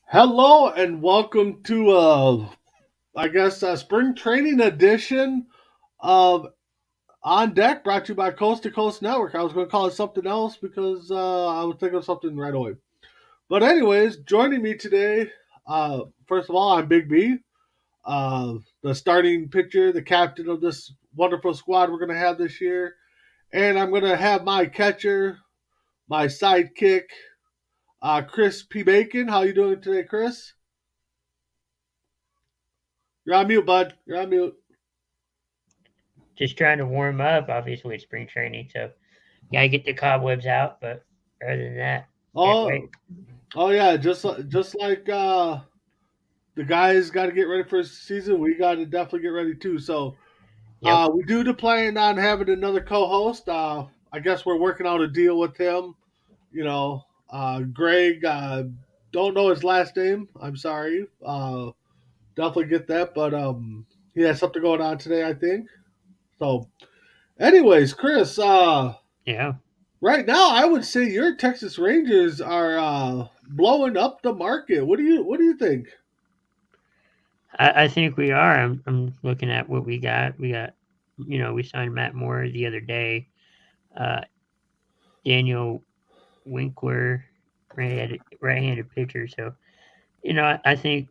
Hello and welcome to a spring training edition of On Deck, brought to you by Coast to Coast Network. I was going to call it something else because I was thinking of something right away. But anyways, joining me today, first of all, I'm Big B, the starting pitcher, the captain of this wonderful squad we're going to have this year, and I'm going to have my catcher, my sidekick, Chris P. Bacon. How you doing today, Chris? You're on mute, bud. You're on mute. Just trying to warm up. Obviously, it's spring training, so gotta get the cobwebs out. But other than that, can't wait. Oh, oh yeah, just like the guys got to get ready for the season, we got to definitely get ready too. So Yep. we do plan on having another co-host. I guess we're working out a deal with him. Greg. Don't know his last name. I'm sorry. Definitely get that, but he has something going on today, I think. So, anyways, Chris. Yeah. Right now, I would say your Texas Rangers are blowing up the market. What do you think? I think we are. I'm looking at what we got. We signed Matt Moore the other day. Uh, Daniel Winkler, right-handed pitcher. So I think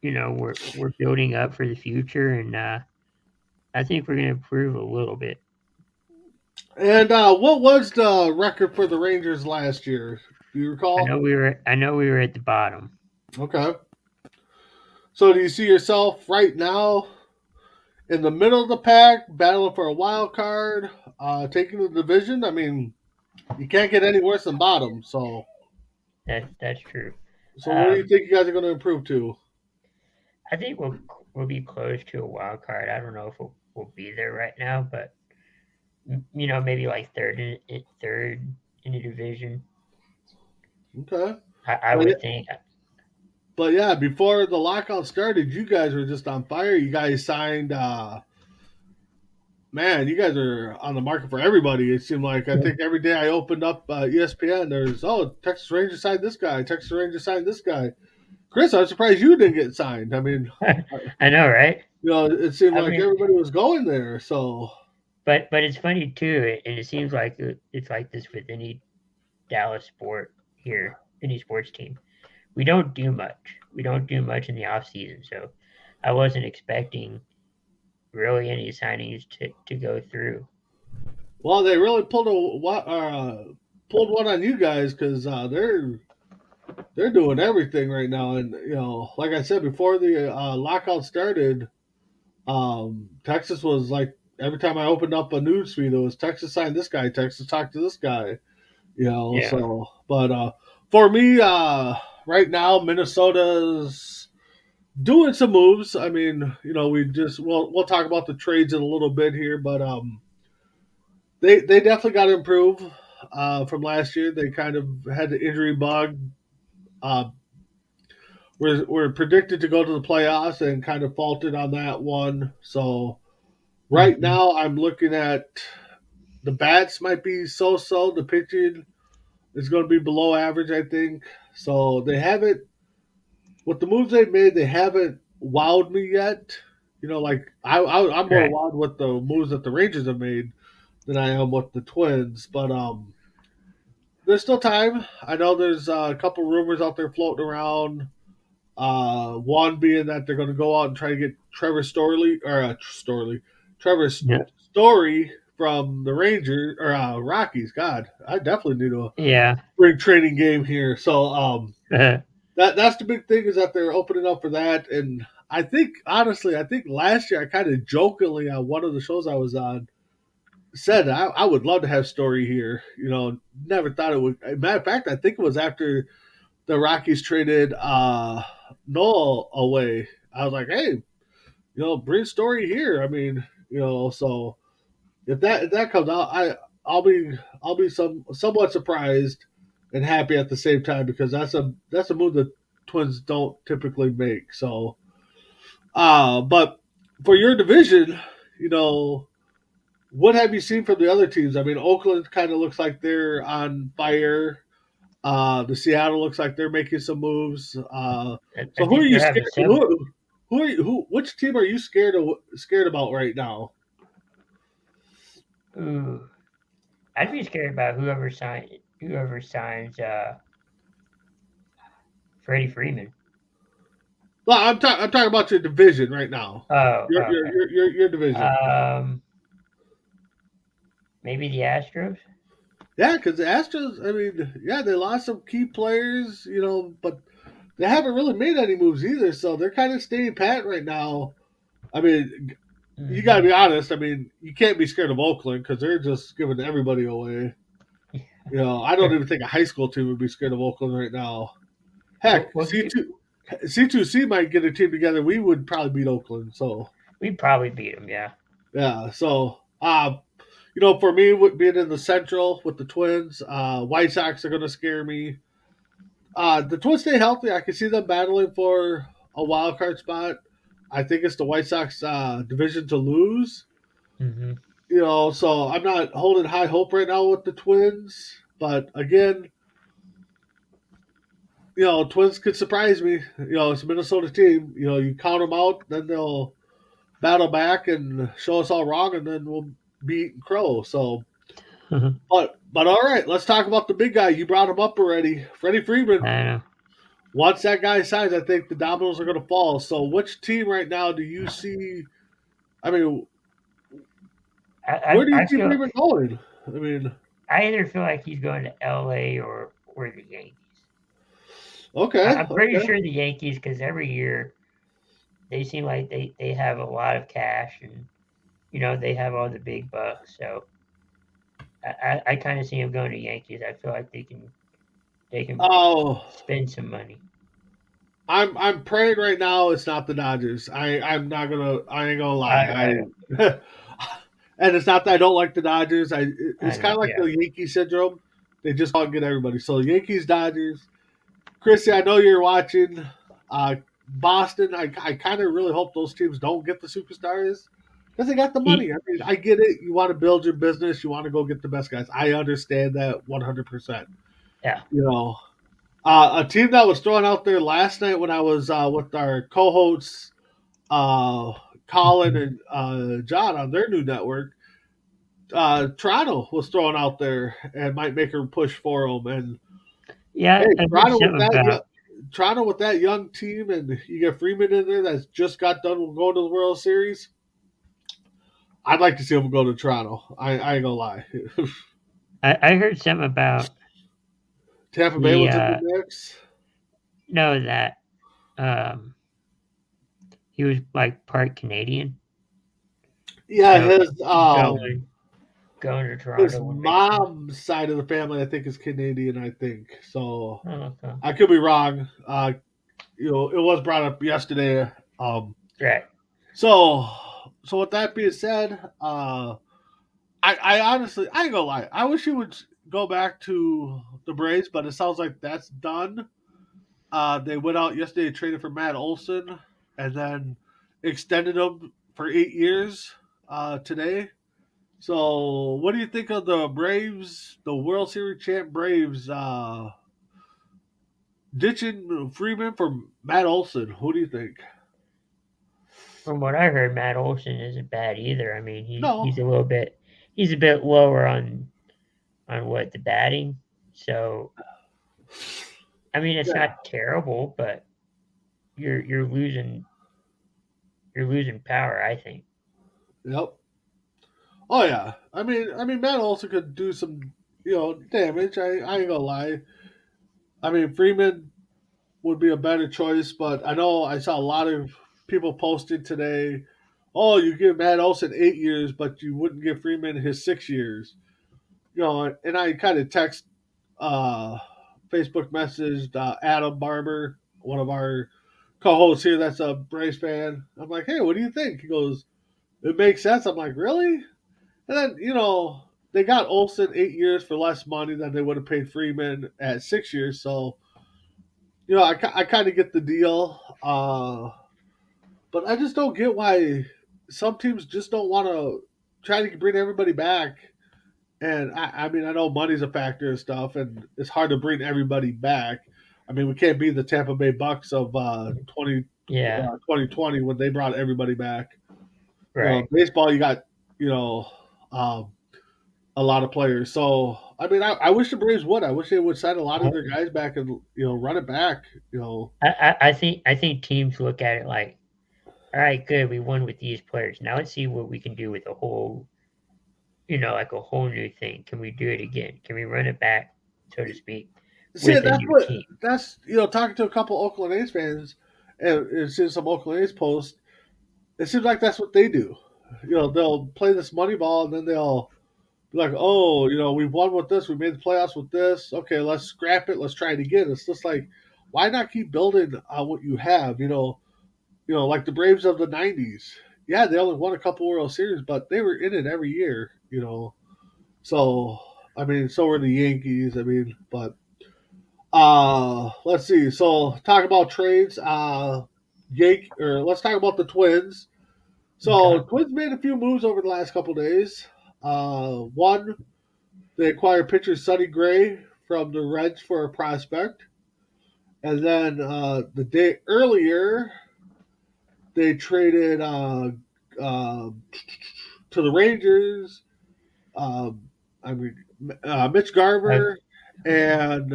we're building up for the future, and I think we're going to improve a little bit. And what was the record for the Rangers last year? Do you recall? I know we were at the bottom. Okay. So do you see yourself right now in the middle of the pack, battling for a wild card, taking the division? I mean, you can't get any worse than bottom. That's true. So what do you Um, think you guys are going to improve to? I think we'll be close to a wild card. I don't know if we'll be there right now, but maybe like third in the division. Okay. I But, would think. but yeah, before the lockout started, you guys were just on fire. You guys signed. Man, you guys are on the market for everybody. It seemed like I think every day I opened up ESPN, there's Texas Rangers signed this guy, Texas Rangers signed this guy. Chris, I'm surprised you didn't get signed. I mean, I know, right? it seemed I like mean, everybody was going there. So, but it's funny too, and it seems like it's like this with any Dallas sport here, any sports team. We don't do much. We don't do much in the off season, so I wasn't expecting really any signings to go through. well, they really pulled one on you guys because they're doing everything right now. And like I said before the lockout started, Texas was like every time I opened up a news feed, it was Texas signed this guy, Texas talked to this guy. Yeah. So but for me, right now Minnesota's doing some moves. I mean, we'll talk about the trades in a little bit here, but they definitely got to improve from last year. They kind of had the injury bug. Uh, we're predicted to go to the playoffs and kind of faulted on that one. So right Hmm. now I'm looking at the bats might be so. The pitching is going to be below average, I think. So they haven't, with the moves they've made, they haven't wowed me yet. Like I'm more Right. wowed with the moves that the Rangers have made than I am with the Twins. But there's still time. I know there's a couple rumors out there floating around. One being that they're going to go out and try to get Trevor Yeah. Story from the Rangers or Rockies. God, I definitely need a Yeah. spring training game here. So that's the big thing is that they're opening up for that. And I think honestly, I think last year I kind of jokingly on one of the shows I was on said I would love to have Story here. Never thought it would. Matter of fact, I think it was after the Rockies traded Noel away. I was like, hey, bring Story here. I mean, so if that comes out, I'll be somewhat surprised and happy at the same time because that's a move that Twins don't typically make. So, but for your division, you know, what have you seen from the other teams? I mean, Oakland kind of looks like they're on fire. The Seattle looks like they're making some moves. I So who are think you they're scared? having several. Who are you, who? Which team are you scared about right now? Ooh, I'd be scared about whoever signs Freddie Freeman. Well, I'm talking about your division right now. Oh, okay. Your division. Um, maybe the Astros. Yeah, because the Astros. I mean, yeah, they lost some key players, but they haven't really made any moves either. So they're kind of staying pat right now. I mean, you got to Hmm. be honest. I mean, you can't be scared of Oakland because they're just giving everybody away. I don't even think a high school team would be scared of Oakland right now. Heck, We'll keep. C2C might get a team together. We would probably beat Oakland. So We'd probably beat them. Yeah. yeah. So for me, being in the Central with the Twins, White Sox are going to scare me. The Twins stay healthy. I can see them battling for a wild card spot. I think it's the White Sox division to lose. Hmm. So I'm not holding high hope right now with the Twins. But again, Twins could surprise me. It's a Minnesota team. You count them out, then they'll battle back and show us all wrong, and then we'll beat Crow. So, but all right, let's talk about the big guy. You brought him up already, Freddie Freeman. I know. Once that guy signs, I think the dominoes are going to fall. So, which team right now do you see? I mean, where do you I see feel. Freeman going? I mean, I either feel like he's going to L.A. or the Yankees. okay, I'm pretty okay. sure the Yankees because every year they seem like they have a lot of cash and they have all the big bucks. So I kind of see him going to Yankees. I feel like they can Oh, spend some money. I'm praying right now. It's not the Dodgers. I'm not gonna. I ain't gonna lie. I And it's not that I don't like the Dodgers. I It's kind know. of like Yeah. the Yankee syndrome. They just can't get everybody. So Yankees, Dodgers. Chrissy, I know you're watching. Boston. I kind of really hope those teams don't get the superstars because they got the He, money. I mean, I get it. You want to build your business. You want to go get the best guys. I understand that 100%. yeah. You know, a team that was thrown out there last night when I was with our co-hosts, uh, Colin Mhm. and John on their new network. Toronto was thrown out there and might make a push for them. And Yeah, hey, I heard something about. Toronto with that young team, and you get Freeman in there that's just got done going to the World Series. I'd like to see them go to Toronto. I ain't gonna lie. I heard something about Tampa Bay the was in the mix. know that um he was like part Canadian, Yeah, so going going to his Toronto would make sense. mom's side of the family, I think, is Canadian. I think so. Oh, okay. I could be wrong. It was brought up yesterday. Right. So so with that being said, I honestly I ain't gonna lie. I wish he would go back to the Braves, but it sounds like that's done. They went out yesterday and traded for Matt Olson, and then extended him for 8 years today. So, what do you think of the Braves, the World Series champ Braves, ditching Freeman for Matt Olson? Who do you think? From what I heard, Matt Olson isn't bad either. I mean, No, he's a bit lower on what the batting. So I mean, it's yeah, not terrible, but you're you're losing you're losing power. I think. yep. Oh yeah. I mean, Matt Olson could do some, damage. I ain't gonna lie. I mean, Freeman would be a better choice, but I know I saw a lot of people posting today. Oh, you give Matt Olson 8 years, but you wouldn't give Freeman his 6 years. And I kind of uh, Facebook messaged Adam Barber, one of our co-hosts here. That's a Braves fan. I'm like, hey, what do you think? He goes, it makes sense. I'm like, really? And then they got Olson 8 years for less money than they would have paid Freeman at 6 years. So I kind of get the deal. But I just don't get why some teams just don't want to try to bring everybody back. And I mean, I know money's a factor and stuff, and it's hard to bring everybody back. I mean, we can't be the Tampa Bay Bucks of Yeah, 2020 when they brought everybody back. right. Baseball, you got, you know, um, a lot of players. So, I mean, I wish the Braves would. I wish they would sign a lot of their guys back and, run it back, I think teams look at it like, all right, good, we won with these players. Now let's see what we can do with a whole, like a whole new thing. Can we do it again? Can we run it back, so to speak, See, with a new team? talking to a couple Oakland A's fans and seeing some Oakland A's posts, it seems like that's what they do. They'll play this money ball and then they'll be like, oh, we've won with this, we made the playoffs with this. Okay, let's scrap it, let's try it again. It's just like, why not keep building on what you have? Like the Braves of the '90s. Yeah, they only won a couple World Series, but they were in it every year. So I mean, so were the Yankees. I mean, but let's see. So talk about trades. Let's talk about the Twins. So Okay. Twins made a few moves over the last couple days. One, they acquired pitcher Sonny Gray from the Reds for a prospect, and then the day earlier they traded uh, to the Rangers. Um, I mean, Mitch I've Garver and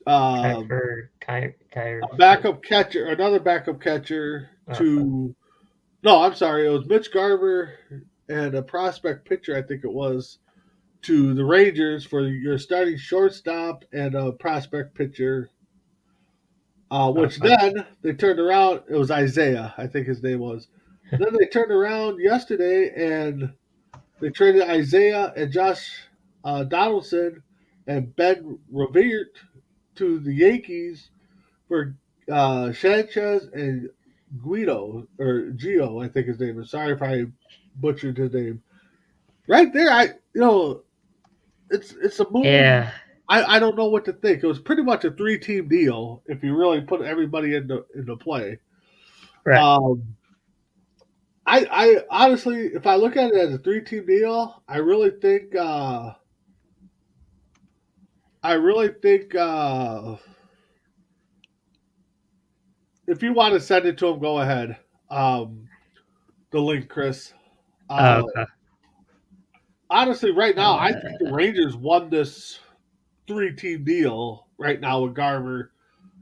um, Kiefer, a backup catcher, another backup catcher okay. to. No, I'm sorry. It was Mitch Garver and a prospect pitcher, I think it was, to the Rangers for your starting shortstop and a prospect pitcher. Which Okay. then they turned around. It was Isaiah, I think his name was. Then they turned around yesterday and they traded Isaiah and Josh Donaldson and Ben Revere to the Yankees for Sanchez and Guido or Gio, I think his name is. Sorry if I butchered his name. Right there, it's a move. Yeah. I don't know what to think. It was pretty much a 3-team deal if you really put everybody into play. Right. Um, I honestly, if I look at it as a 3-team deal, I really think if you want to send it to him, go ahead. Um, the link, Chris. Uh, Okay. Honestly, right now, I think the Uh, Rangers won this 3-team deal right now with Garver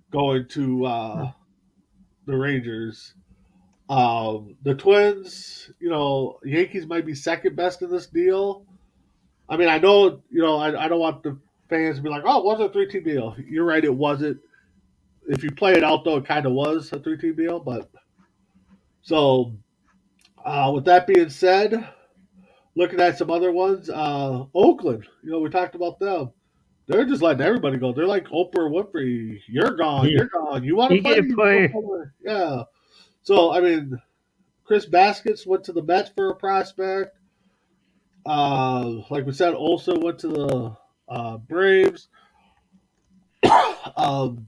going to the Rangers. The Twins, Yankees might be second best in this deal. I mean, I know, I don't want the fans to be like, oh, it wasn't a 3-team deal. You're right, it wasn't. If you play it out, though, it kind of was a 3-team deal. But so, with that being said, looking at some other ones, Oakland, we talked about them. They're just letting everybody go. They're like Oprah Winfrey. You're gone. yeah. You're gone. You want to You play? get a You go player. somewhere. Yeah. So I mean, Chris Baskets went to the Mets for a prospect. Like we said, Olsen went to the Braves. Um,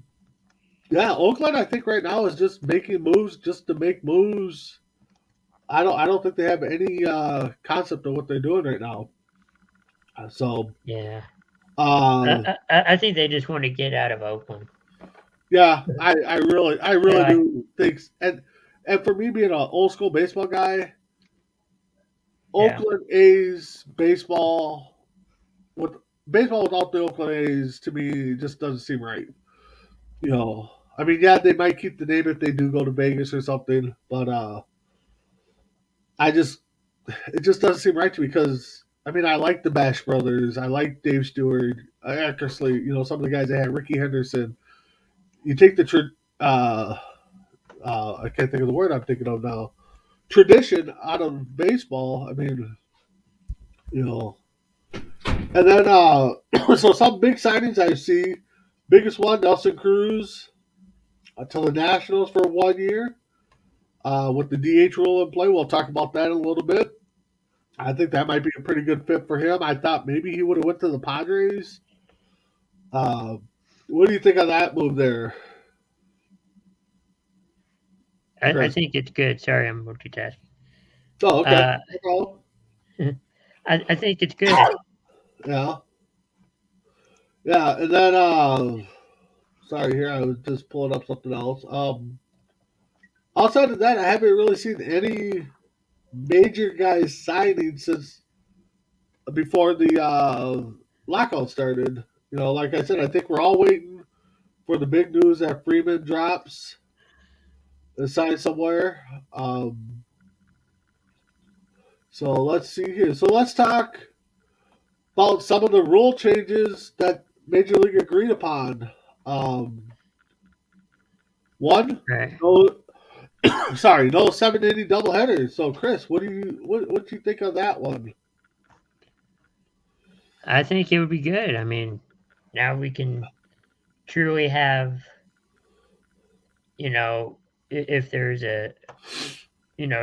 yeah, Oakland. I think right now is just making moves just to make moves. I don't think they have any concept of what they're doing right now. So Yeah. uh, I think they just want to get out of Oakland. yeah, I really Yeah. do think, and for me being an old school baseball guy, Yeah. Oakland A's with baseball without the Oakland A's to me just doesn't seem right. You know, I mean, yeah, they might keep the name if they do go to Vegas or something, but I just it just doesn't seem right to me because I mean I like the Bash Brothers, I like Dave Stewart, Eckersley, some of the guys they had, Ricky Henderson. You take uh, I can't think of the word I'm thinking of now. Tradition out of baseball. I mean, you know, and then so some big signings I see. Biggest one, Nelson Cruz to the Nationals for 1 year with the DH rule in play. We'll talk about that in a little bit. I think that might be a pretty good fit for him. I thought maybe he would have went to the Padres. Uh, what do you think of that move there, I Chris? think it's good. Sorry, I'm multitasking. Oh, okay. Uh, No problem. I think it's good. Yeah, yeah, and then sorry, here I was just pulling up something else. Outside of that, I haven't really seen any major guys signing since before the lockout started. Like I said, I think we're all waiting for the big news that Freeman drops and signs somewhere. So let's see here. So let's talk about some of the rule changes that Major League agreed upon. Um, One, Right. no, sorry, no 7 inning doubleheaders. So Chris, what do you think of that one? I think it would be good. I mean, now we can truly have, you know, if there's a,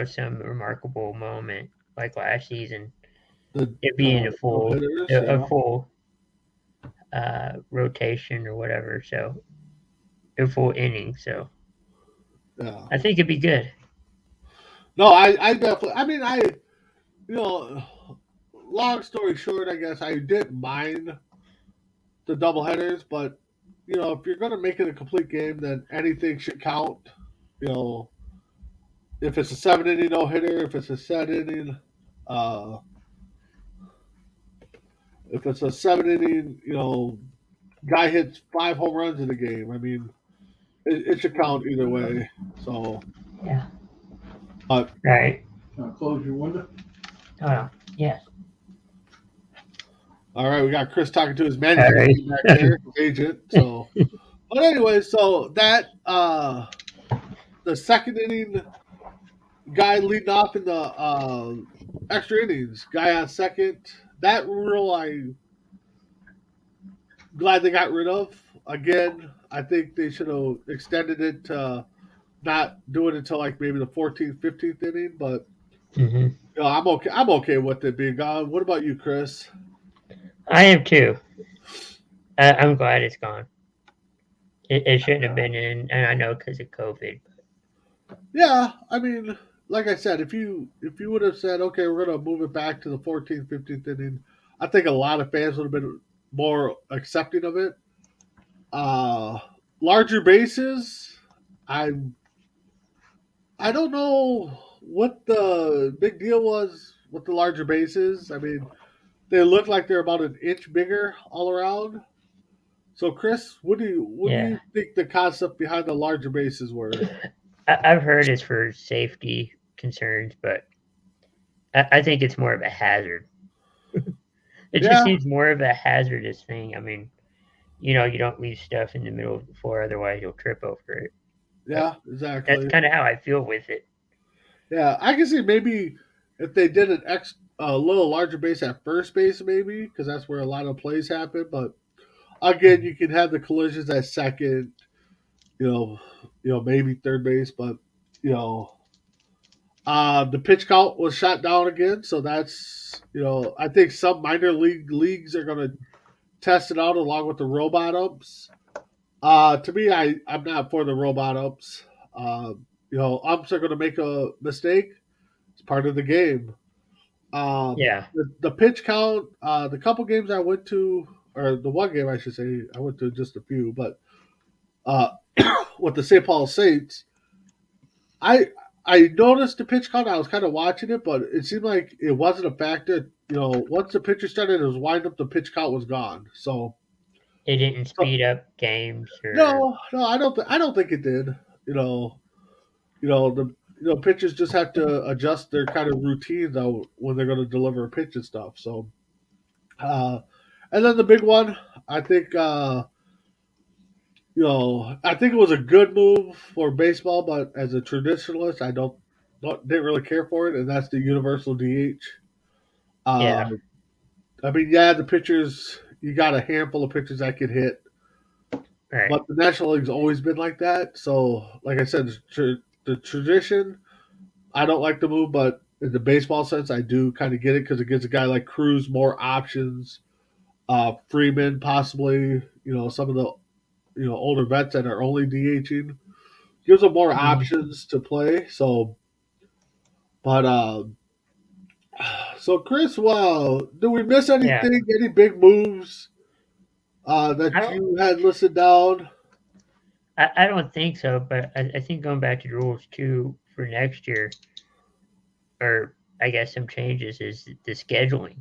some remarkable moment like last season, The it being a no full, hitters, a yeah, full rotation or whatever. So a full inning. So yeah. I think it'd be good. No, I definitely. I mean, you know, long story short, I guess I didn't mind the doubleheaders, but if you're going to make it a complete game, then anything should count. You know, if it's a 7 inning no hitter, if it's a set inning, uh, if it's a 7 inning, guy hits 5 home runs in the game. I mean, it should count either way. So, Yeah. but Right. Close your window. Oh, yes. all right, we got Chris talking to his All management right. team back there, his agent. So, but anyway, so that the second inning guy leading off in the extra innings, guy on second. That rule I'm glad they got rid of. Again, I think they should have extended it to not do it until like maybe the 14th, 15th inning. But hmm I'm okay. I'm okay with it being gone. What about you, Chris? I am too. I'm glad it's gone. It shouldn't have been in, and I know because of COVID. Yeah, I mean, like I said, if you would have said, okay, we're gonna move it back to the 14th, 15th inning, I think a lot of fans would have been more accepting of it. Uh, Larger bases, I I don't know what the big deal was with the larger bases. I mean, they look like they're about an inch bigger all around. So, Chris, what do you Yeah. think the concept behind the larger bases were? I've heard it's for safety concerns, but I think it's more of a hazard. It just Yeah, seems more of a hazardous thing. I mean, you don't leave stuff in the middle of the floor, otherwise you'll trip over it. But yeah, that's exactly. kind of how I feel with it. Yeah, I can see maybe if they did a little larger base at first base, maybe because that's where a lot of plays happen. But again, you can have the collisions at second, you know, maybe third base, but you know, the pitch count was shot down again, so that's I think some minor leagues are going to test it out along with the robot umps. To me, I'm not for the robot umps. Umps are going to make a mistake. It's part of the game. Yeah. The pitch count, the couple games I went to, or the one game I should say, I went to just a few, but uh, with the St. Paul Saints, I I noticed the pitch count. I was kind of watching it, but it seemed like it wasn't a factor. Once the pitcher started his wind up, the pitch count was gone. It didn't So speed up games or no, no, I don't think it did. You know, the pitchers just have to adjust their kind of routine though when they're going to deliver a pitch and stuff. So, uh, and then the big one, I think, I think it was a good move for baseball, but as a traditionalist, I didn't really care for it, and that's the universal DH. yeah. Um, I mean, yeah, the pitchers, you got a handful of pitchers that could hit, Right. but the National League's always been like that. So, like I said, the tradition, I don't like the move, but in the baseball sense, I do kind of get it because it gives a guy like Cruz more options. Freeman, possibly, some of the older vets that are only DHing, gives them more Mhm. options to play. So, but So, Chris, wow, do we miss Yeah, anything? Any big moves I that don't. you had listed down? I don't think so, but I think going back to the rules too for next year, or I guess some changes is the scheduling.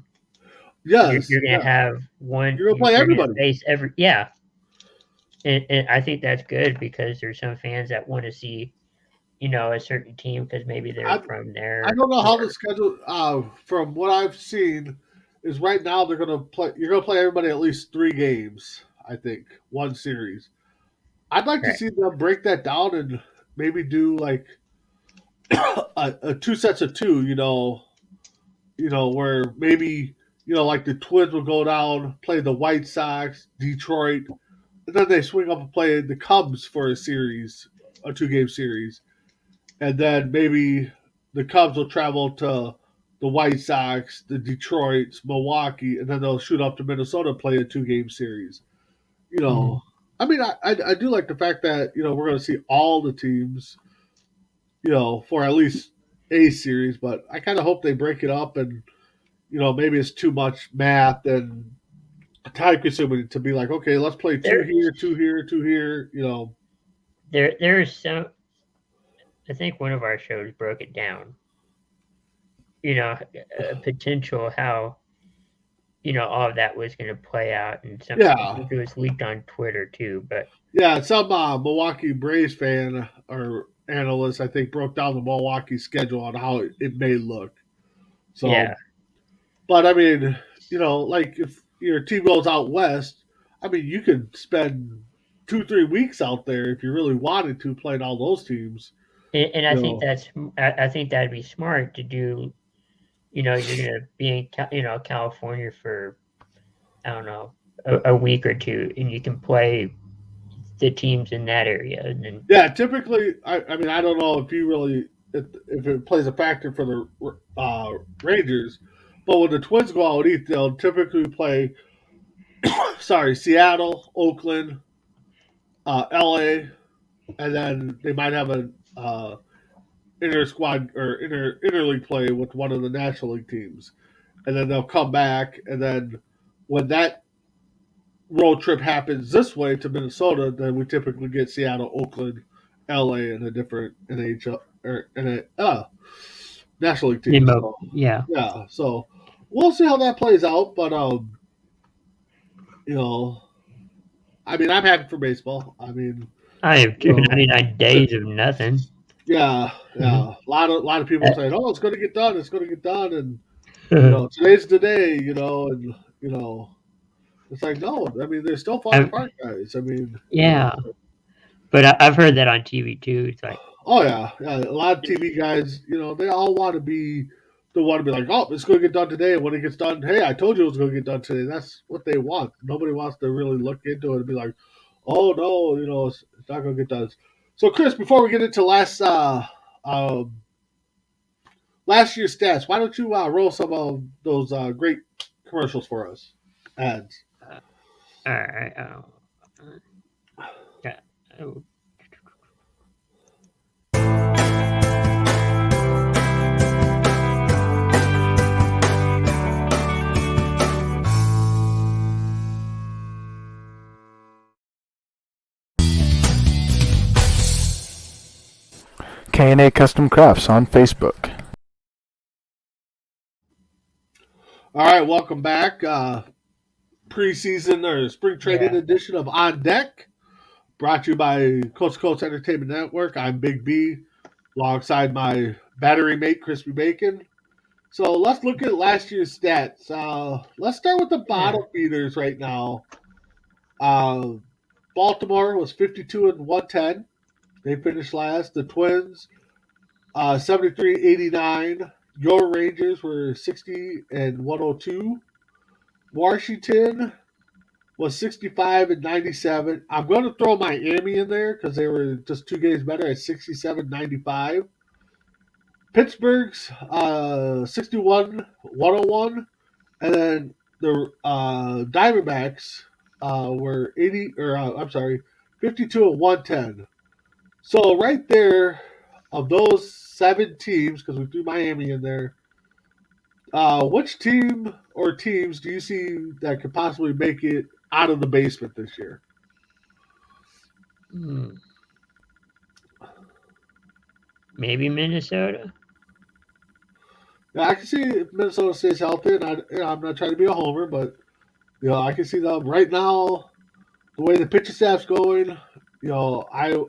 Yes, You're gonna yeah. have one. You're gonna play You're gonna everybody. face every yeah, and I think that's good because there's some fans that want to see a certain team because maybe they're I from I there don't know how the or schedule. From what I've seen, is right now they're gonna play. You're gonna play everybody at least 3 games. I think one series. I'd like to right. see them break that down and maybe do like a two sets of two. Where maybe like the Twins will go down, play the White Sox, Detroit, and then they swing up and play the Cubs for a series, a 2 game series, and then maybe the Cubs will travel to the White Sox, the Detroits, Milwaukee, and then they'll shoot up to Minnesota and play a 2 game series. You know, Mhm. I mean, I do like the fact that we're going to see all the teams, for at least a series, but I kind of hope they break it up and maybe it's too much math and time consuming to be like, okay, let's play two There, here, two here, two here. there is some. I think one of our shows broke it down. A potential how all of that was going to play out, and I Yeah, think it was leaked on Twitter too. But yeah. Some Milwaukee Braves fan or analyst, I think, broke down the Milwaukee schedule on how it may look. So, yeah, but I mean, like if your team goes out west, I mean, you could spend 2, 3 weeks out there if you really wanted to playing all those teams. and I You think know, I think that'd be smart to do. You're going to be in California for I don't know a week or two, and you can play the teams in that area, and then yeah. Typically, I mean, I don't know if you really if it plays a factor for the Rangers, but when the Twins go out east, they'll typically play Seattle, Oakland, LA, and then they might have a inter squad or interleague play with one of the National League teams, and then they'll come back, and then when that road trip happens this way to Minnesota, then we typically get Seattle, Oakland, LA, and a different NHL or in a National League team. remote. So Yeah, yeah, so we'll see how that plays out, but you know, I mean, I'm happy for baseball. I mean, I have you know, 299 days of nothing. yeah, Mhm. yeah. A lot of people saying, "Oh, it's going to get done. It's going to get done," and Uh, today's the day. And it's like no. I mean, they're still falling I'm, apart, guys. I mean, yeah, but I've heard that on TV too. It's like, oh yeah, yeah. A lot of TV guys, they all want to be the one to be like, "Oh, it's going to get done today." And when it gets done, hey, I told you it was going to get done today. That's what they want. Nobody wants to really look into it and be like, "Oh no, it's not going to get done." So, Chris, before we get into um, last year's stats. Why don't you roll some of those great commercials for us? Ads. uh, all right, yeah, oh, K&A Custom Crafts on Facebook. All right, welcome back. Preseason or spring training yeah, edition of On Deck, brought to you by Coast to Coast Entertainment Network. I'm Big B, alongside my battery mate Crispy Bacon. So let's look at last year's stats. Let's start with the yeah. bottom feeders right now. Uh, Baltimore was 52 and 110. They finished last. The Twins 73-89. Your Rangers were 60 and 102. Washington was 65 and 97. I'm going to throw Miami in there because they were just 2 games better at 67-95. Pittsburgh's 61 101. And then the Diamondbacks were 80, or I'm sorry, 52 and 110. So right there, of those 7 teams, because we threw Miami in there, Which team or teams do you see that could possibly make it out of the basement this year? Maybe Minnesota. Now, I can see if Minnesota stays healthy, and I'm not trying to be a homer, but I can see them right now. The way the pitching staff's going, I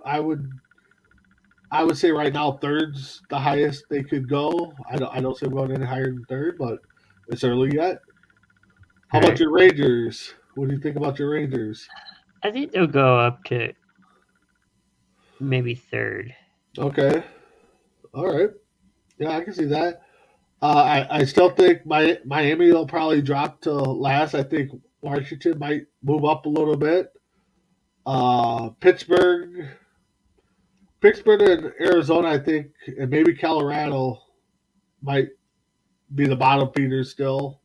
would say right now third's the highest they could go. I don't see them going any higher than third, but it's early yet. How about your Rangers? What do you think about your Rangers? I think they'll go up to maybe third. Okay. All right. Yeah, I can see that. I still think Miami will probably drop to last. I think Washington might move up a little bit. Pittsburgh and Arizona, I think, and maybe Colorado might be the bottom feeders still.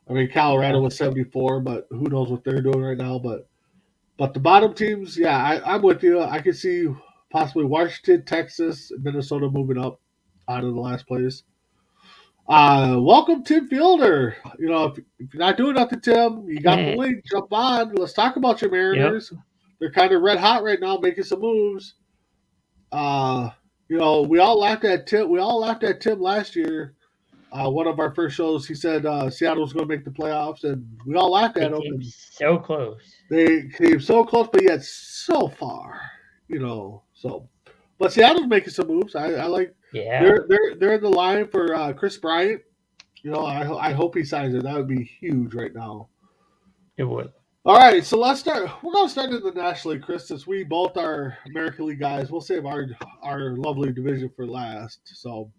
I mean, Colorado was 74, but who knows what they're doing right now. But the bottom teams, yeah, I'm with you. I can see possibly Washington, Texas, and Minnesota moving up out of the last place. Welcome, Tim Fielder. If you're not doing nothing, Tim, you got the link. Jump on. Let's talk about your Mariners. Yep. They're kind of red hot right now, making some moves. We all laughed at Tim. We all laughed at Tim last year. One of our first shows, he said Seattle was going to make the playoffs, and we all laughed at him. Came so close. They came so close, but yet so far. But Seattle's making some moves. I like. Yeah. They're in the line for Chris Bryant. I hope he signs it. That would be huge right now. It would. All right, so let's start. We're going to start in the National League, Chris, since we both are American League guys. We'll save our lovely division for last. So,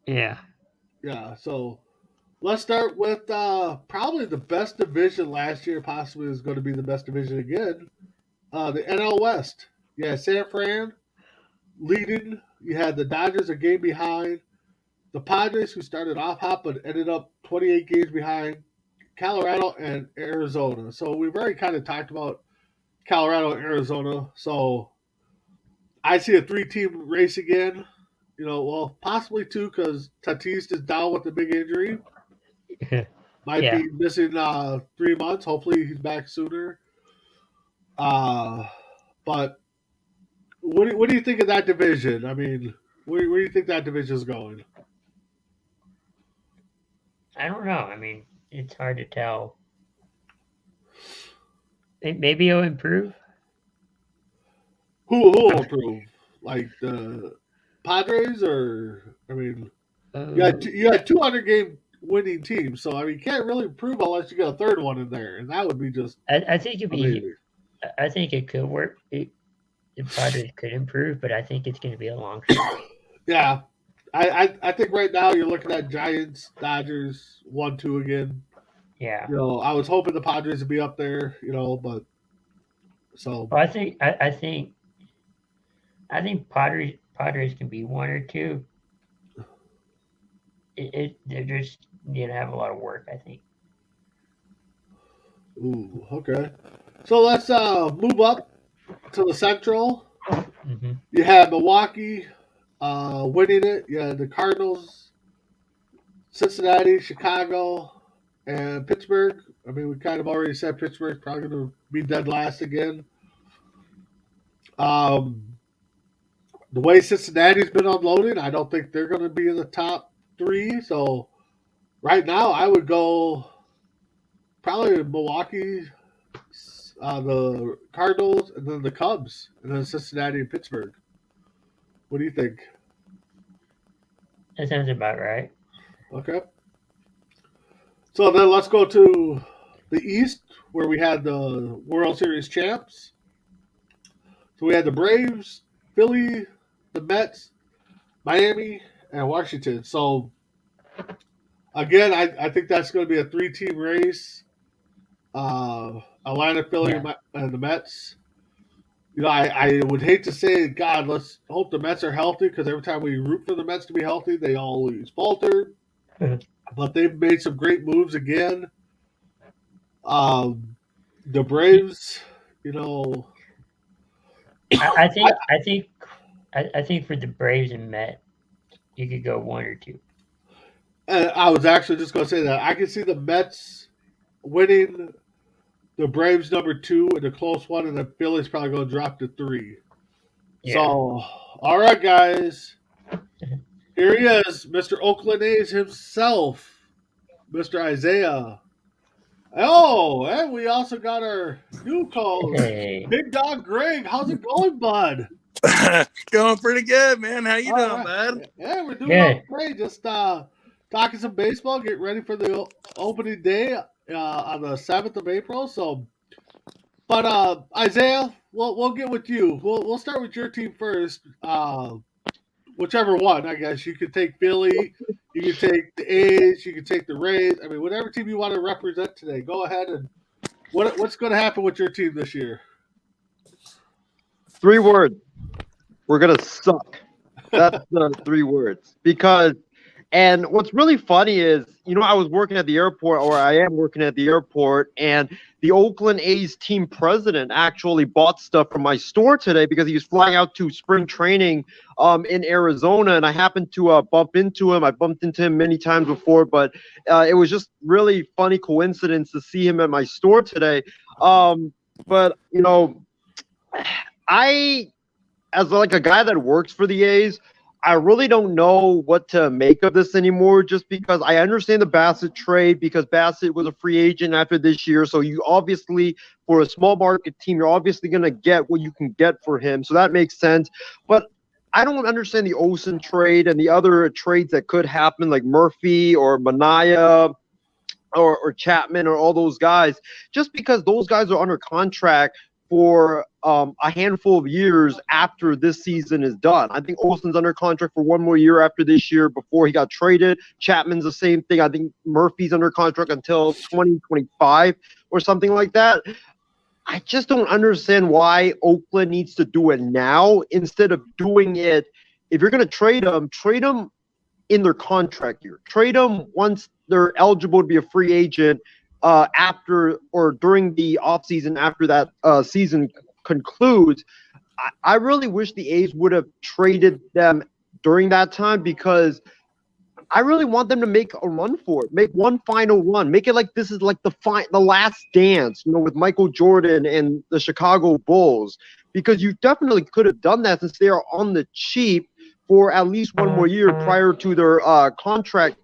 yeah. So let's start with probably the best division last year. Possibly is going to be the best division again. The NL West. Yeah, San Fran leading. You had the Dodgers a game behind. The Padres, who started off hot but ended up 28 games behind. Colorado and Arizona. So we've already kind of talked about Colorado and Arizona. So I see a 3-team race again. Possibly 2 because Tatis is down with a big injury. Might be missing 3 months. Hopefully he's back sooner. But what do you think of that division? I mean, where do you think that division is going? I don't know. I mean, it's hard to tell. Maybe he'll improve. Who will improve? Like the Padres, or I mean, you had 200 game winning teams, so I mean, you can't really improve unless you get a third one in there, and that would be just. I think it'd be. I think it could work. The Padres could improve, but I think it's going to be a long shot. Yeah. I think right now you're looking at Giants, Dodgers, 1-2 again. Yeah. I was hoping the Padres would be up there, but so. Well, I think Padres can be 1 or 2. They're just going to have a lot of work, I think. Ooh, okay. So let's move up to the Central. Mm-hmm. You have Milwaukee. Winning it, the Cardinals, Cincinnati, Chicago, and Pittsburgh. I mean, we kind of already said Pittsburgh's probably going to be dead last again. The way Cincinnati's been unloading, I don't think they're going to be in the top 3. So right now, I would go probably Milwaukee, the Cardinals, and then the Cubs, and then Cincinnati and Pittsburgh. What do you think? That sounds about right. Okay. So then let's go to the East, where we had the World Series champs. So we had the Braves, Philly, the Mets, Miami, and Washington. So again, I think that's going to be a 3-team race. Atlanta, Philly, and the Mets. I would hate to say, God, let's hope the Mets are healthy, because every time we root for the Mets to be healthy, they always falter. But they've made some great moves again. The Braves, I think for the Braves and Mets, He could go 1 or 2. I was actually just going to say that. I can see the Mets winning, the Braves number 2 in a close one, and the Phillies probably going to drop to 3. Yeah. So, all right, guys. Here he is, Mr. Oakland A's himself, Mr. Isaiah. Oh, and we also got our new co-host, Big Dog Greg. How's it going, bud? Going pretty good, man. How you doing, bud? Yeah, we're doing okay. Just talking some baseball, getting ready for the opening day on the 7th of April. So, but Isaiah, we'll get with you. We'll start with your team first. Whichever one, I guess. You could take Philly, you could take the A's, you could take the Rays. I mean, whatever team you want to represent today, go ahead. And what's going to happen with your team this year? 3 words. We're going to suck. That's the 3 words. And what's really funny is, I was working at the airport, or I am working at the airport, and the Oakland A's team president actually bought stuff from my store today because he was flying out to spring training in Arizona, and I happened to bump into him. I bumped into him many times before, but it was just really funny coincidence to see him at my store today. But, I, as like a guy that works for the A's, I really don't know what to make of this anymore, just because I understand the Bassett trade, because Bassett was a free agent after this year. So you obviously, for a small market team, you're obviously going to get what you can get for him. So that makes sense. But I don't understand the Olson trade and the other trades that could happen, like Murphy or Manaea or Chapman or all those guys, just because those guys are under contract for a handful of years after this season is done. I think Olson's under contract for 1 more year after this year before he got traded. Chapman's the same thing. I think Murphy's under contract until 2025 or something like that. I just don't understand why Oakland needs to do it now instead of doing it. If you're going to trade them in their contract year. Trade them once they're eligible to be a free agent after or during the offseason after that season concludes. I really wish the A's would have traded them during that time, because I really want them to make a run for it, make one final run, make it like this is like the last dance, with Michael Jordan and the Chicago Bulls, because you definitely could have done that since they are on the cheap for at least 1 more year prior to their contract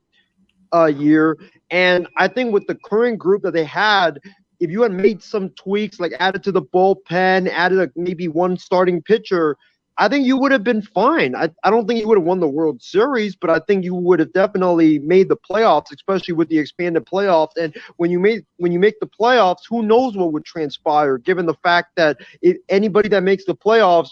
year. And I think with the current group that they had, if you had made some tweaks, like added to the bullpen, added maybe 1 starting pitcher, I think you would have been fine. I don't think you would have won the World Series, but I think you would have definitely made the playoffs, especially with the expanded playoffs. And when you make the playoffs, who knows what would transpire, given the fact that anybody that makes the playoffs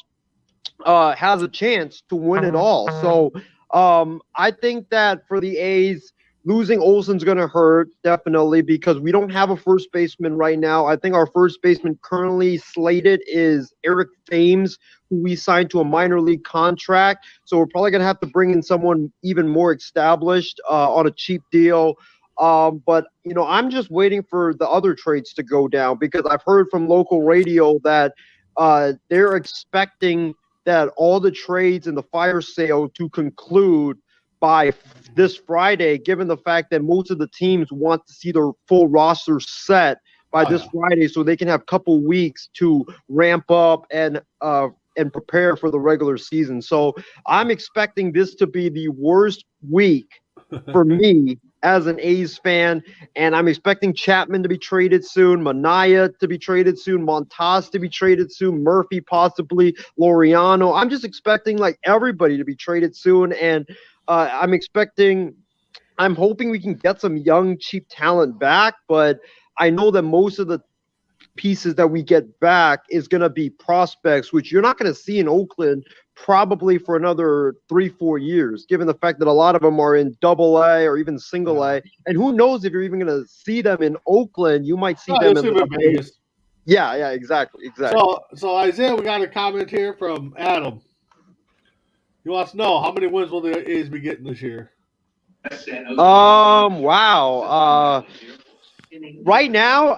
has a chance to win it all. So I think that for the A's, losing Olson's going to hurt, definitely, because we don't have a first baseman right now. I think our first baseman currently slated is Eric Thames, who we signed to a minor league contract. So we're probably going to have to bring in someone even more established on a cheap deal. But, I'm just waiting for the other trades to go down, because I've heard from local radio that they're expecting that all the trades and the fire sale to conclude by this Friday, given the fact that most of the teams want to see their full roster set by this Friday, so they can have a couple weeks to ramp up and prepare for the regular season. So I'm expecting this to be the worst week for me as an A's fan, and I'm expecting Chapman to be traded soon, Manaea to be traded soon, Montas to be traded soon, Murphy possibly, Laureano. I'm just expecting like everybody to be traded soon, and I'm hoping we can get some young, cheap talent back, but I know that most of the pieces that we get back is going to be prospects, which you're not going to see in Oakland probably for another 3-4 years, given the fact that a lot of them are in AA or even single A. And who knows if you're even going to see them in Oakland. You might see them in Vegas. Yeah, exactly. So Isaiah, we got a comment here from Adam. He wants to know, how many wins will the A's be getting this year? Wow. Right now,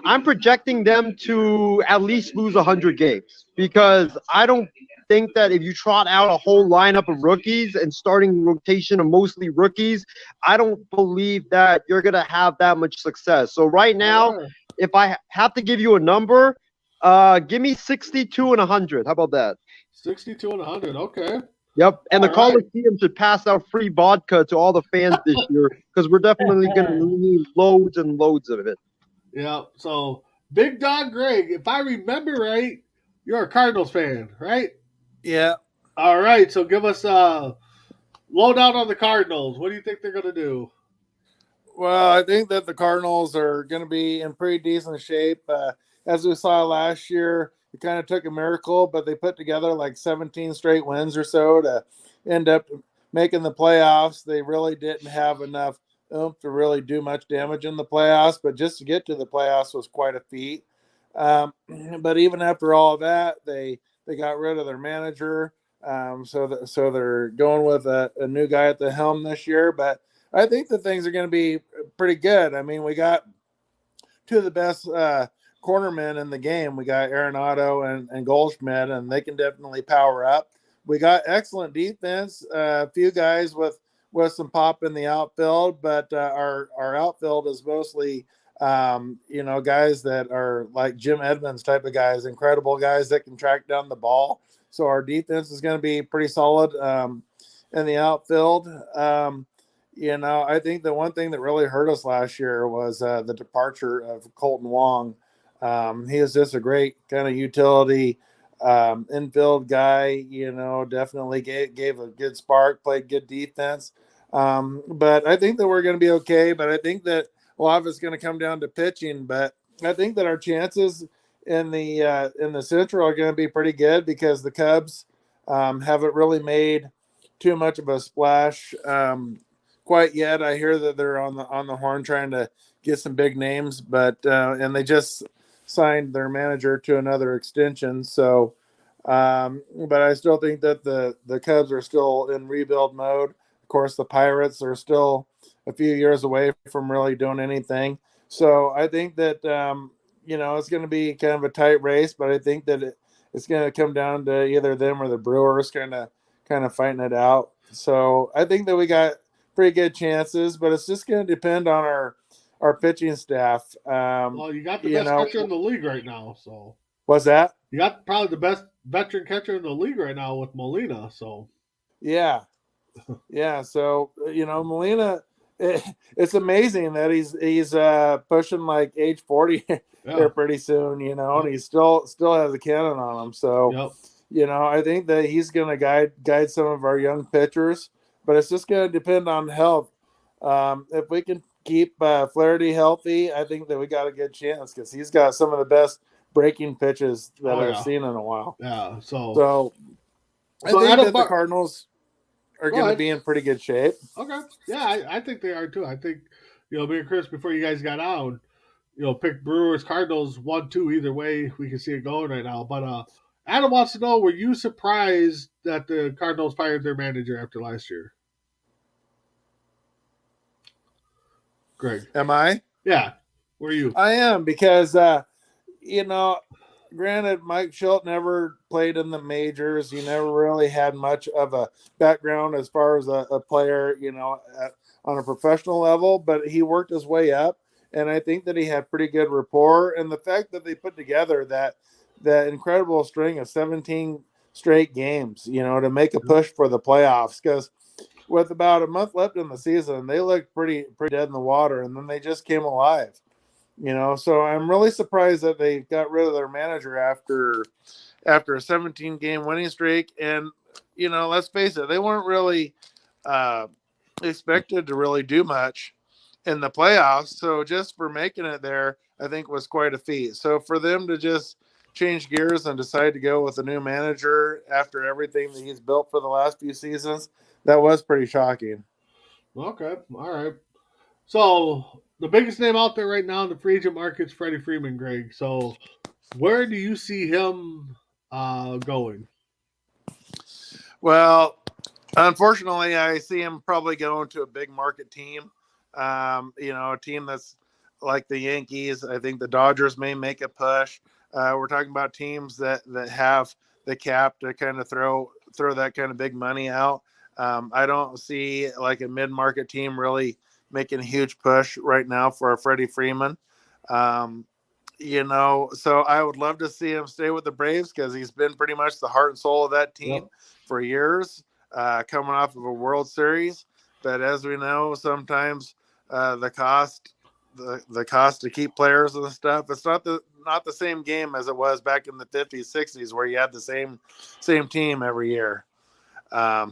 I'm projecting them to at least lose 100 games, because I don't think that if you trot out a whole lineup of rookies and starting rotation of mostly rookies, I don't believe that you're going to have that much success. So right now, if I have to give you a number, give me 62 and 100. How about that? 62 and 100. Okay. Yep. And the All right. Coliseum should pass out free vodka to all the fans this year because we're definitely going to need loads and loads of it. Yeah. So, Big Dog Greg, if I remember right, you're a Cardinals fan, right? Yeah. All right. So, give us a lowdown on the Cardinals. What do you think they're going to do? Well, I think that the Cardinals are going to be in pretty decent shape. As we saw last year, it kind of took a miracle, but they put together like 17 straight wins or so to end up making the playoffs. They really didn't have enough oomph to really do much damage in the playoffs, but just to get to the playoffs was quite a feat. But even after all of that, they got rid of their manager. So they're going with a new guy at the helm this year, but I think that things are going to be pretty good. I mean, we got two of the best cornermen in the game. We got Arenado and Goldschmidt, and they can definitely power up. We got excellent defense, a few guys with some pop in the outfield, but our outfield is mostly, guys that are like Jim Edmonds type of guys, incredible guys that can track down the ball. So our defense is going to be pretty solid in the outfield. I think the one thing that really hurt us last year was the departure of Colton Wong. He is just a great kind of utility infield guy, definitely gave a good spark, played good defense. But I think that we're going to be okay. But I think that a lot of it's going to come down to pitching. But I think that our chances in the Central are going to be pretty good because the Cubs haven't really made too much of a splash quite yet. I hear that they're on the horn trying to get some big names, but and they just signed their manager to another extension. So, but I still think that the Cubs are still in rebuild mode. Of course, the Pirates are still a few years away from really doing anything. So I think that it's going to be kind of a tight race, but I think that it's going to come down to either them or the Brewers kind of fighting it out. So I think that we got pretty good chances, but it's just going to depend on our pitching staff. Well, you got the best catcher in the league right now. So what's that? You got probably the best veteran catcher in the league right now with Molina. So yeah. So Molina, it's amazing that he's pushing like age 40 there pretty soon. And he still has a cannon on him. So I think that he's going to guide some of our young pitchers. But it's just going to depend on health. If we can keep Flaherty healthy, I think that we got a good chance because he's got some of the best breaking pitches that I've seen in a while. Yeah. So I think that the Cardinals are going to be in pretty good shape. Okay. Yeah, I think they are too. I think, me and Chris, before you guys got out, pick Brewers, Cardinals 1-2 either way. We can see it going right now. But Adam wants to know: were you surprised that the Cardinals fired their manager after last year? Greg. Am I? Yeah. Were you? I am because, granted, Mike Shildt never played in the majors. He never really had much of a background as far as a player, on a professional level, but he worked his way up. And I think that he had pretty good rapport. And the fact that they put together that incredible string of 17 straight games, to make a push for the playoffs, because with about a month left in the season, they looked pretty dead in the water, and then they just came alive. So I'm really surprised that they got rid of their manager after a 17-game winning streak. And, let's face it, they weren't really expected to really do much in the playoffs. So just for making it there, I think was quite a feat. So for them to just change gears and decide to go with a new manager after everything that he's built for the last few seasons, that was pretty shocking. Okay. All right. So the biggest name out there right now in the free agent market is Freddie Freeman, Greg. So where do you see him going? Well, unfortunately, I see him probably going to a big market team. A team that's like the Yankees. I think the Dodgers may make a push. We're talking about teams that have cap to kind of throw that kind of big money out. I don't see like a mid-market team really making a huge push right now for Freddie Freeman. So I would love to see him stay with the Braves because he's been pretty much the heart and soul of that team for years, coming off of a World Series. But as we know, sometimes the cost to keep players and stuff, it's not the same game as it was back in the 50s, 60s, where you had the same team every year. A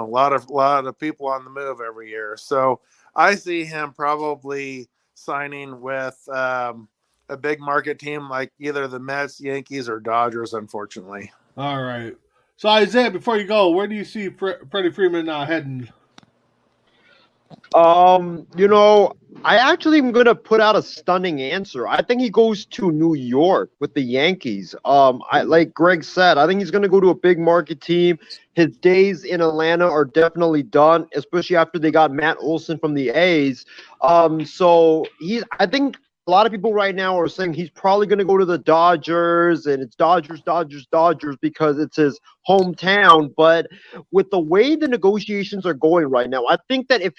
lot of people on the move every year. So I see him probably signing with a big market team like either the Mets, Yankees, or Dodgers, unfortunately. All right. So Isaiah, before you go, where do you see Freddie Freeman heading? I actually am gonna put out a stunning answer. I think he goes to New York with the Yankees. Like Greg said, I think he's gonna go to a big market team. His days in Atlanta are definitely done, especially after they got Matt Olson from the A's. I think a lot of people right now are saying he's probably going to go to the Dodgers, and it's Dodgers because it's his hometown. But with the way the negotiations are going right now, I think that if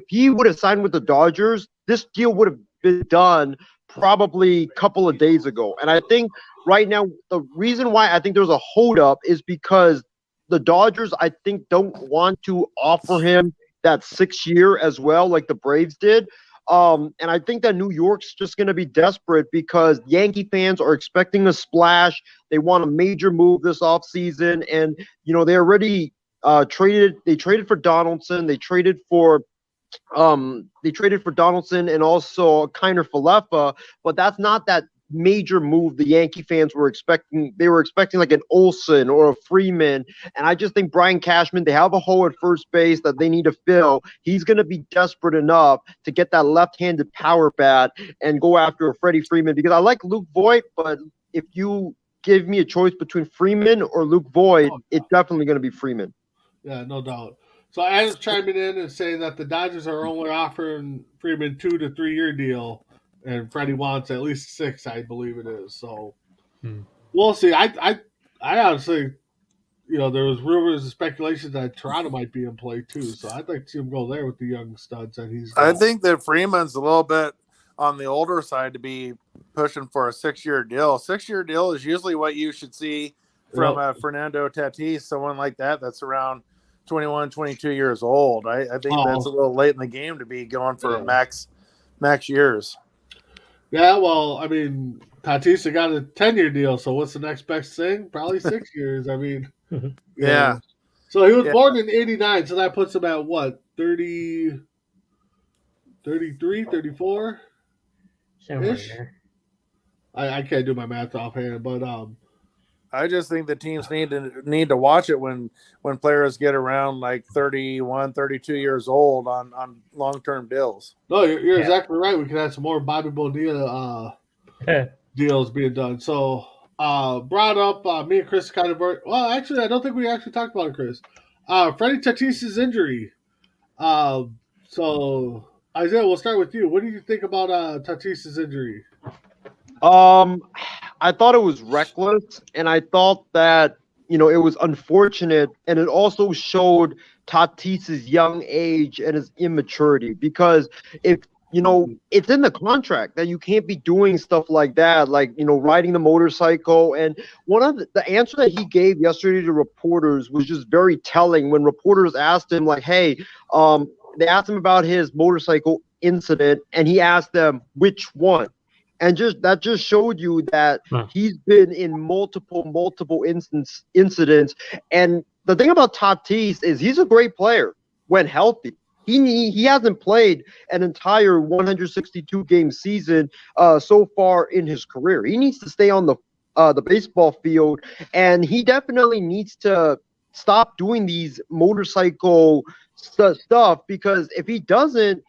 he would have signed with the Dodgers, this deal would have been done probably a couple of days ago. And I think right now the reason why I think there's a holdup is because the Dodgers, I think, don't want to offer him that 6-year as well, like the Braves did. And I think that New York's just going to be desperate because Yankee fans are expecting a splash. They want a major move this offseason. And, they already traded for Donaldson. They traded for Donaldson and also Kiner Falefa, but that's not that major move the Yankee fans were expecting. They were expecting like an Olsen or a Freeman, and I just think Brian Cashman, they have a hole at first base that they need to fill. He's going to be desperate enough to get that left-handed power bat and go after a Freddie Freeman, because I like Luke Voit, but if you give me a choice between Freeman or Luke Voit, it's definitely going to be Freeman. Yeah, no doubt. So Adam's chiming in and saying that the Dodgers are only offering Freeman 2 to 3 year deal, and Freddie wants at least 6, I believe it is. So we'll see. I honestly, there was rumors and speculations that Toronto might be in play too. So I'd like to see him go there with the young studs that he's got. I think that Freeman's a little bit on the older side to be pushing for a 6-year deal. 6-year deal is usually what you should see from Fernando Tatis, someone like that that's around 21, 22 years old. I think that's a little late in the game to be going for max years. Yeah, well, I mean, Tatis got a 10-year deal, so what's the next best thing? Probably 6 years. I mean, yeah. So he was born in 89, so that puts him at what, 30, 33, 34? Somewhere there. I can't do my math offhand, but I just think the teams need to watch it when players get around like 31, 32 years old on long-term deals. No, you're exactly right. We could have some more Bobby Bonilla deals being done. So brought up me and Chris kind of – well, actually, I don't think we actually talked about it, Chris. Freddie Tatis's injury. So, Isaiah, we'll start with you. What do you think about Tatis's injury? I thought it was reckless, and I thought that, it was unfortunate, and it also showed Tatis's young age and his immaturity, because if, it's in the contract that you can't be doing stuff like that, like, riding the motorcycle. And one of the answer that he gave yesterday to reporters was just very telling when reporters asked him, like, hey, they asked him about his motorcycle incident, and he asked them which one. And that just showed you that he's been in multiple incidents. And the thing about Tatis is he's a great player when healthy. He hasn't played an entire 162 game season so far in his career. He needs to stay on the baseball field, and he definitely needs to stop doing these motorcycle stuff, because if he doesn't,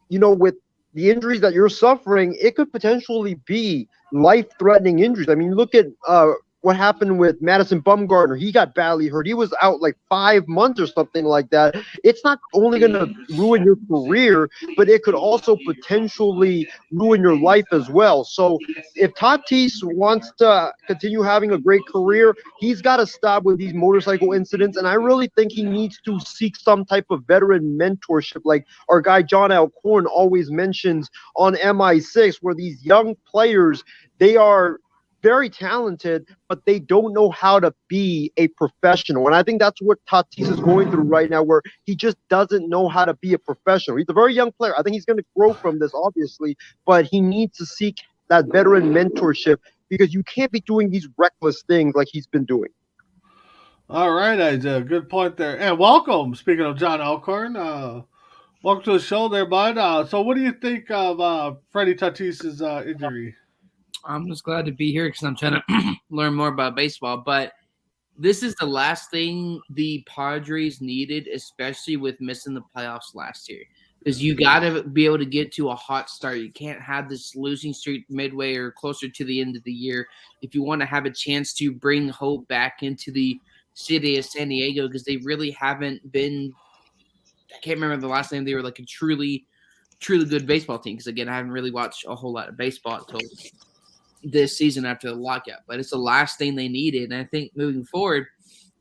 with the injuries that you're suffering, it could potentially be life-threatening injuries. I mean, look at what happened with Madison Bumgarner. He got badly hurt. He was out like 5 months or something like that. It's not only going to ruin your career, but it could also potentially ruin your life as well. So if Tatis wants to continue having a great career, he's got to stop with these motorcycle incidents. And I really think he needs to seek some type of veteran mentorship, like our guy John Alcorn always mentions on MI6, where these young players, they are very talented, but they don't know how to be a professional. And I think that's what Tatis is going through right now, where he just doesn't know how to be a professional. He's a very young player. I think he's going to grow from this, obviously, but he needs to seek that veteran mentorship, because you can't be doing these reckless things like he's been doing. All right, Isaiah. Good point there. And welcome. Speaking of John Alcorn, welcome to the show there, bud. So what do you think of Freddie Tatis's injury? I'm just glad to be here because I'm trying to learn more about baseball. But this is the last thing the Padres needed, especially with missing the playoffs last year. Because you got to be able to get to a hot start. You can't have this losing streak midway or closer to the end of the year if you want to have a chance to bring hope back into the city of San Diego, because they really haven't been – I can't remember the last time they were like a truly good baseball team, because, again, I haven't really watched a whole lot of baseball until – this season after the lockout. But it's the last thing they needed. And I think moving forward,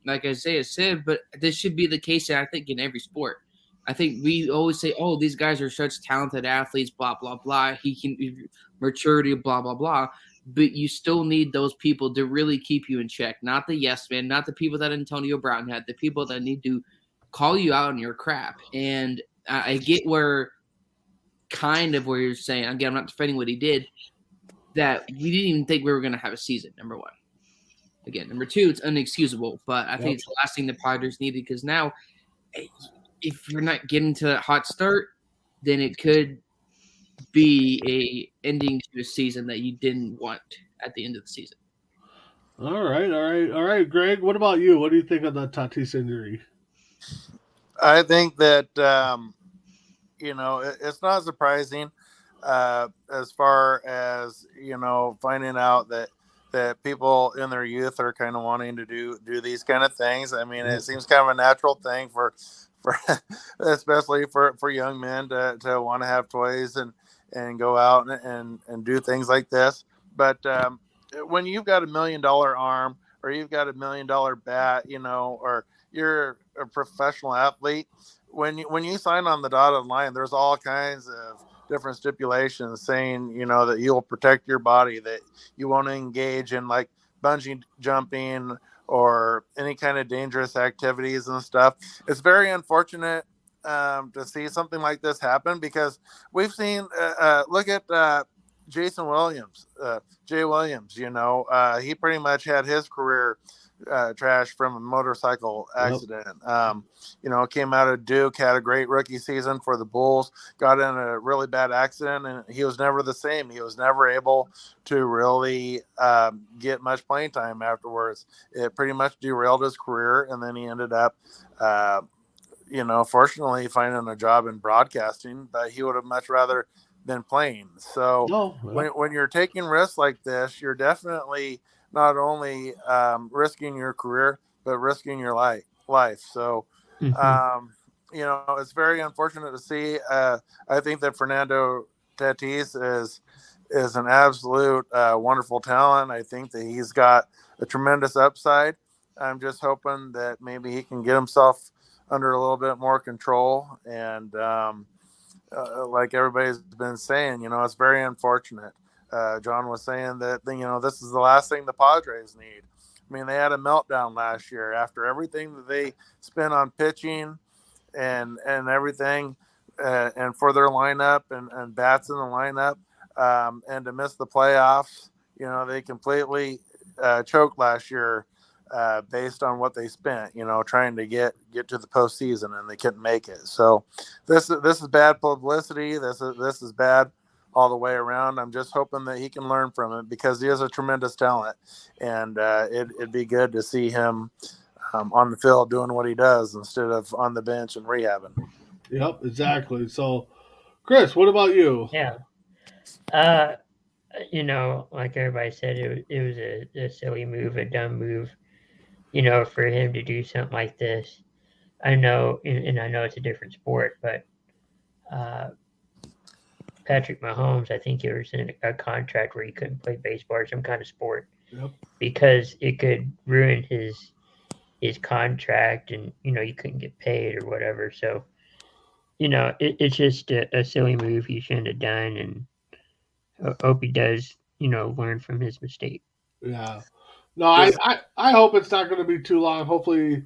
like Isaiah said, but this should be the case, I think, in every sport. I think we always say, oh, these guys are such talented athletes, blah, blah, blah. He can maturity, blah, blah, blah. But you still need those people to really keep you in check. Not the yes man, not the people that Antonio Brown had, the people that need to call you out on your crap. And I get where you're saying, again, I'm not defending what he did, that we didn't even think we were going to have a season, number one. Again, number two, it's unexcusable, but I think it's the last thing the Padres needed, because now if you're not getting to that hot start, then it could be a ending to a season that you didn't want at the end of the season. All right, Greg, what about you? What do you think of the Tatis injury? I think that, it's not surprising. As far as, finding out that people in their youth are kind of wanting to do these kind of things. I mean, it seems kind of a natural thing for especially for young men to want to have toys and go out and do things like this. But when you've got $1 million arm, or you've got $1 million bat, or you're a professional athlete, when you sign on the dotted line, there's all kinds of different stipulations saying, that you'll protect your body, that you won't engage in like bungee jumping or any kind of dangerous activities and stuff. It's very unfortunate to see something like this happen, because we've seen, look at Jason Williams, Jay Williams, he pretty much had his career trash from a motorcycle accident. Came out of Duke, had a great rookie season for the Bulls, got in a really bad accident, and he was never the same. He was never able to really get much playing time afterwards. It pretty much derailed his career, and then he ended up fortunately finding a job in broadcasting, but he would have much rather been playing. So when you're taking risks like this, you're definitely not only risking your career, but risking your life. So, it's very unfortunate to see. I think that Fernando Tatis is an absolute wonderful talent. I think that he's got a tremendous upside. I'm just hoping that maybe he can get himself under a little bit more control. And like everybody's been saying, it's very unfortunate. John was saying that, this is the last thing the Padres need. I mean, they had a meltdown last year after everything that they spent on pitching and everything, and for their lineup and bats in the lineup, and to miss the playoffs. They completely choked last year based on what they spent, trying to get to the postseason, and they couldn't make it. So this is bad publicity. This is bad all the way around. I'm just hoping that he can learn from it, because he is a tremendous talent, and it'd be good to see him on the field doing what he does instead of on the bench and rehabbing. Yep, exactly. So, Chris, what about you? Yeah. like everybody said, it was a silly move, a dumb move, for him to do something like this. I know, and I know it's a different sport, but uh, Patrick Mahomes, I think he was in a contract where he couldn't play baseball or some kind of sport Yep. because it could ruin his contract, and you couldn't get paid or whatever. So it's just a silly move he shouldn't have done, and hope he does learn from his mistake. Yeah. No, I hope it's not going to be too long. Hopefully,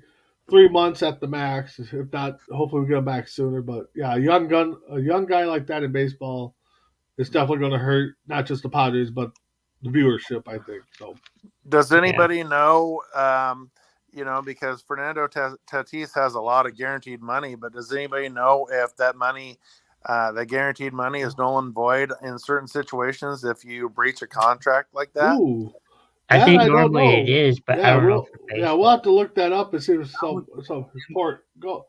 3 months at the max. If not, hopefully we get him back sooner. But yeah, a young guy like that in baseball is definitely going to hurt not just the Padres but the viewership. I think so. Does anybody know? Because Fernando Tatis has a lot of guaranteed money, but does anybody know if that money, the guaranteed money, is null and void in certain situations if you breach a contract like that? Ooh. I think don't normally know. it is, but I don't know for baseball. We'll have to look that up and see if it's some support. Go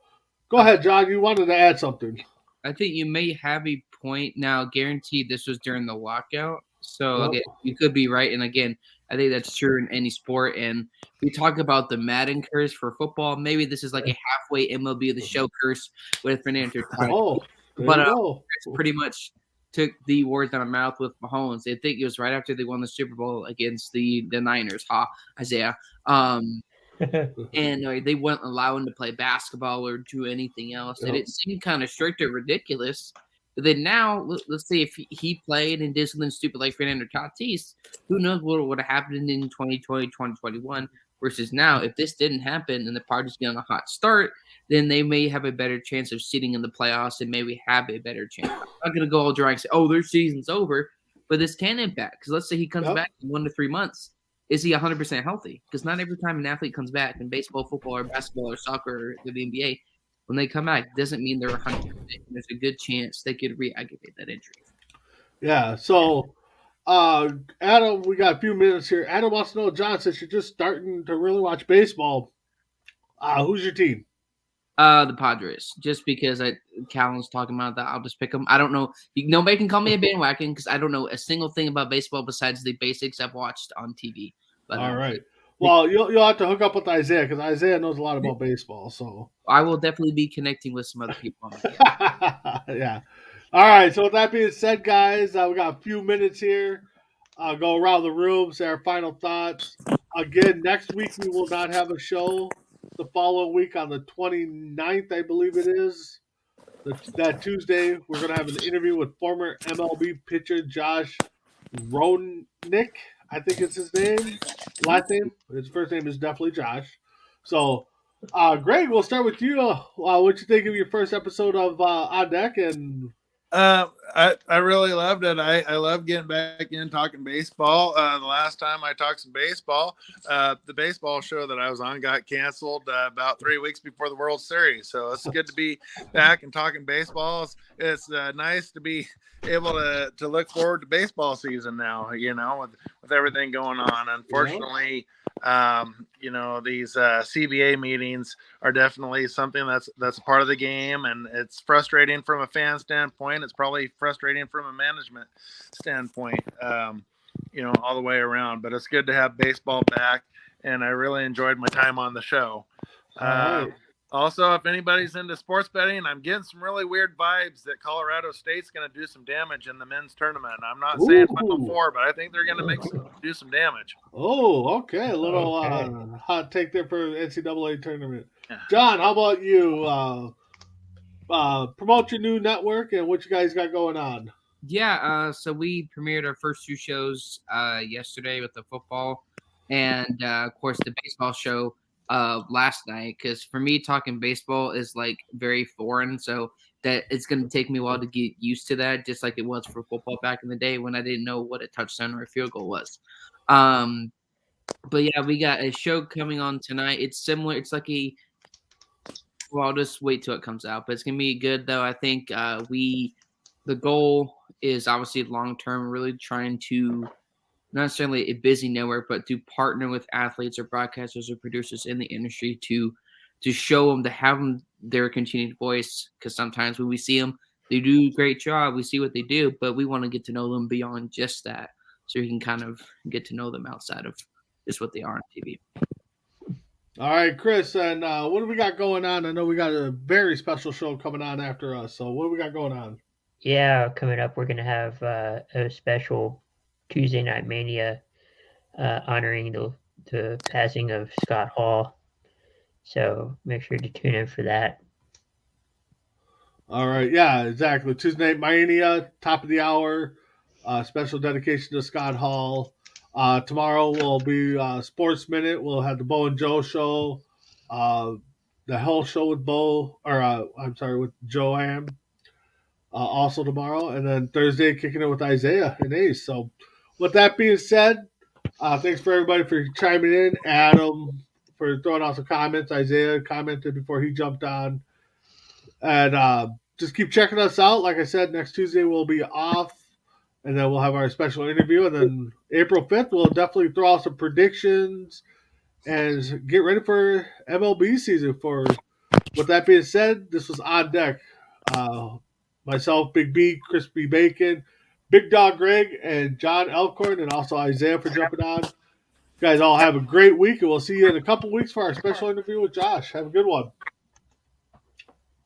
ahead, John. You wanted to add something. I think you may have a point. Now, guaranteed this was during the lockout. So again, you could be right. And again, I think that's true in any sport. And we talk about the Madden curse for football. Maybe this is like a halfway MLB The Show curse with Fernando Tatis. But pretty much took the words out of my mouth with Mahomes. I think it was right after they won the Super Bowl against the Niners. Isaiah. And they wouldn't allow him to play basketball or do anything else. And it seemed kind of strict or ridiculous. But then now, let's say if he played and did something stupid like Fernando Tatis, who knows what would have happened in 2020, 2021 versus now. If this didn't happen and the Padres get on a hot start, then they may have a better chance of sitting in the playoffs and maybe have a better chance. I'm not going to go all dry and say, oh, their season's over. But this can impact. Because let's say he comes back in 1 to 3 months. Is he 100% healthy? Because not every time an athlete comes back in baseball, football, or basketball, or soccer, or the NBA, when they come back, doesn't mean they're 100%. There's a good chance they could re-aggravate that injury. Yeah. So, Adam, we got a few minutes here. Adam wants to know, John, since you're just starting to really watch baseball, who's your team? The Padres. Just because Callan's talking about that, I'll just pick them. I don't know. Nobody can call me a bandwagon because I don't know a single thing about baseball besides the basics I've watched on TV. But, all right. Well, you'll have to hook up with Isaiah because Isaiah knows a lot about baseball. So I will definitely be connecting with some other people. Yeah. All right. So with that being said, guys, we got a few minutes here. Go around the room, say our final thoughts. Again, next week we will not have a show. The following week on the 29th, I believe it is, that Tuesday, we're going to have an interview with former MLB pitcher Josh Roenick. I think it's his name. Last name. His first name is definitely Josh. So, Greg, we'll start with you. What you think of your first episode of On Deck? And I really loved it. I love getting back in talking baseball. The last time I talked some baseball, the baseball show that I was on got canceled about 3 weeks before the World Series. So it's good to be back and talking baseball. It's nice to be able to look forward to baseball season now, with everything going on. Unfortunately, these CBA meetings are definitely something that's part of the game, and it's frustrating from a fan standpoint. It's probably frustrating from a management standpoint, all the way around. But it's good to have baseball back, and I really enjoyed my time on the show. right. Also, if anybody's into sports betting, I'm getting some really weird vibes that Colorado State's going to do some damage in the men's tournament. I'm not saying Final Four, but I think they're going to do some damage. Oh, okay. A little hot take there for the NCAA tournament. John, how about you? Promote your new network and what you guys got going on. Yeah, so we premiered our first 2 shows yesterday with the football and, of course, the baseball show last night, because for me talking baseball is like very foreign, so that it's going to take me a while to get used to that, just like it was for football back in the day when I didn't know what a touchdown or a field goal was. But yeah, we got a show coming on tonight. It's similar. It's like I'll just wait till it comes out, but it's going to be good though. I think the goal is obviously long term, really trying to not necessarily a busy network, but to partner with athletes or broadcasters or producers in the industry to show them, to have them their continued voice. Because sometimes when we see them, they do a great job. We see what they do, but we want to get to know them beyond just that. so you can kind of get to know them outside of just what they are on TV. All right, Chris, and what do we got going on? I know we got a very special show coming on after us. So what do we got going on? Yeah, coming up, we're going to have a special Tuesday Night Mania honoring the passing of Scott Hall. So make sure to tune in for that. All right, yeah, exactly. Tuesday Night Mania, top of the hour, special dedication to Scott Hall. Tomorrow will be Sports Minute. We'll have the Bo and Joe show, the Hell Show with Bo, or with Joanne. Also tomorrow, and then Thursday kicking it with Isaiah and Ace. So, with that being said, thanks for everybody for chiming in. Adam for throwing out some comments. Isaiah commented before he jumped on, and just keep checking us out. Like I said, next Tuesday we'll be off, and then we'll have our special interview, and then April 5th we'll definitely throw out some predictions and get ready for MLB season. For with that being said, this was On Deck. Myself, Big B, Crispy Bacon, Big Dog Greg, and John Elkhorn, and also Isaiah for jumping on. You guys all have a great week, and we'll see you in a couple weeks for our special interview with Josh. Have a good one.